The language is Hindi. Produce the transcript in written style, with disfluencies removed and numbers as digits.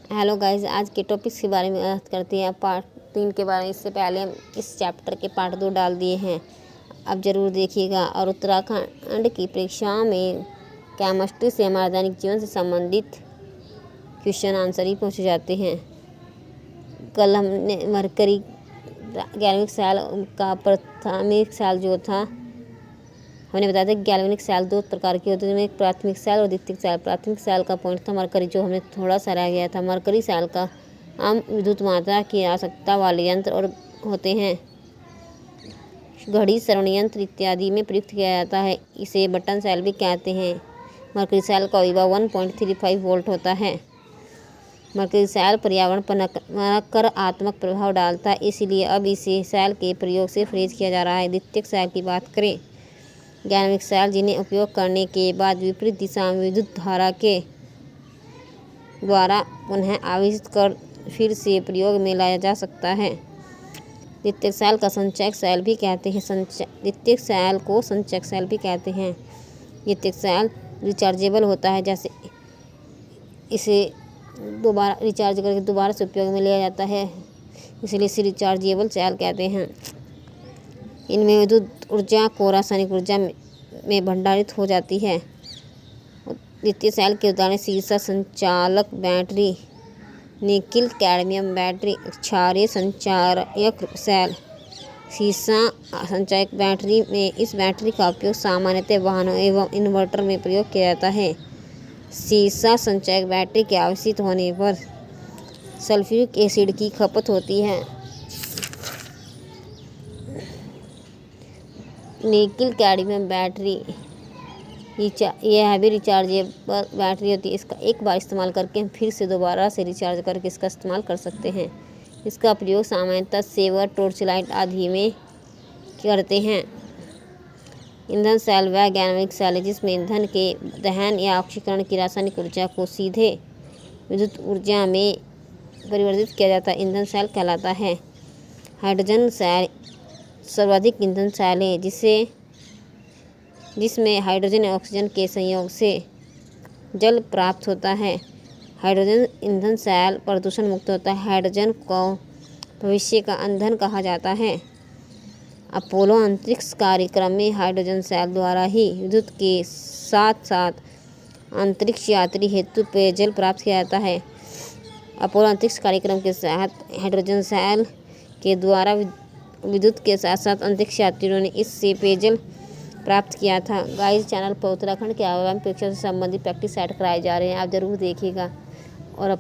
हेलो गाइस, आज के टॉपिक्स के बारे में बात करते हैं। पार्ट 3 के बारे में। इससे पहले हम इस चैप्टर के पार्ट 2 डाल दिए हैं, अब ज़रूर देखिएगा। और उत्तराखंड की परीक्षाओं में केमिस्ट्री से हमारे दैनिक जीवन से संबंधित क्वेश्चन आंसर ही पूछे जाते हैं। कल हमने मरकरी 11वीं साल का प्राथमिक साल जो था, हमने बताया था कि गैल्वेनिक सेल दो प्रकार के होते हैं, जिनमें एक प्राथमिक सेल और द्वितीयक सेल। प्राथमिक सेल का पॉइंट था मरकरी, जो हमें थोड़ा सा रह गया था। मरकरी सेल का आम विद्युत मात्रा की आवश्यकता वाले यंत्र और होते हैं। घड़ी, श्रवण यंत्र इत्यादि में प्रयुक्त किया जाता है। इसे बटन सेल भी कहते हैं। मरकरी सेल का विभव 1.35 वोल्ट होता है। मरकरी सेल पर्यावरण पर नकारात्मक प्रभाव डालता है, इसलिए अब इसे सेल के प्रयोग से परहेज किया जा रहा है। द्वितीयक सेल की बात करें, गैल्वेनिक सेल जिन्हें उपयोग करने के बाद विपरीत दिशा में विद्युत धारा के द्वारा पुनः आवेशित कर फिर से प्रयोग में लाया जा सकता है। द्वितीयक सेल का संचयक सेल भी कहते हैं। द्वितीयक सेल को संचयक सेल भी कहते हैं। द्वितीयक सेल रिचार्जेबल होता है, जैसे इसे दोबारा रिचार्ज करके दोबारा से उपयोग में लिया जाता है, इसलिए इसे रिचार्जेबल सेल कहते हैं। इनमें विद्युत ऊर्जा को रासायनिक ऊर्जा में भंडारित हो जाती है। द्वितीय सेल के उदाहरण सीसा संचालक बैटरी, निकिल कैडमियम बैटरी, क्षारीय संचायक सेल। सीसा संचायक बैटरी में इस बैटरी का उपयोग सामान्यतः वाहनों एवं इन्वर्टर में प्रयोग किया जाता है। सीसा संचायक बैटरी के आवेशित होने पर सल्फ्यूरिक एसिड की खपत होती है। निकिल कैडमियम बैटरी यह भी रिचार्जेबल बैटरी होती है। इसका एक बार इस्तेमाल करके हम फिर से दोबारा से रिचार्ज करके इसका इस्तेमाल कर सकते हैं। इसका प्रयोग सामान्यतः सेवर, टॉर्च लाइट आदि में करते हैं। ईंधन सेल वह गैल्वेनिक सेल है जिसमें ईंधन के दहन या ऑक्सीकरण की रासायनिक ऊर्जा को सीधे विद्युत ऊर्जा में परिवर्तित किया जाता है, ईंधन सेल कहलाता है। हाइड्रोजन सेल सर्वाधिक ईंधन सेल है, जिसमें हाइड्रोजन और ऑक्सीजन के संयोग से जल प्राप्त होता है। हाइड्रोजन ईंधन सेल प्रदूषण मुक्त होता है। हाइड्रोजन को भविष्य का ईंधन कहा जाता है। अपोलो अंतरिक्ष कार्यक्रम में हाइड्रोजन सेल द्वारा ही विद्युत के साथ साथ अंतरिक्ष यात्री हेतु पेयजल प्राप्त किया जाता है। अपोलो अंतरिक्ष कार्यक्रम के साथ हाइड्रोजन सेल के द्वारा विद्युत के साथ साथ अंतरिक्ष यात्रियों ने इससे पेयजल प्राप्त किया था। गाइस, चैनल पर उत्तराखंड के आगामी परीक्षा से संबंधित प्रैक्टिस सेट कराए जा रहे हैं, आप ज़रूर देखिएगा और अपने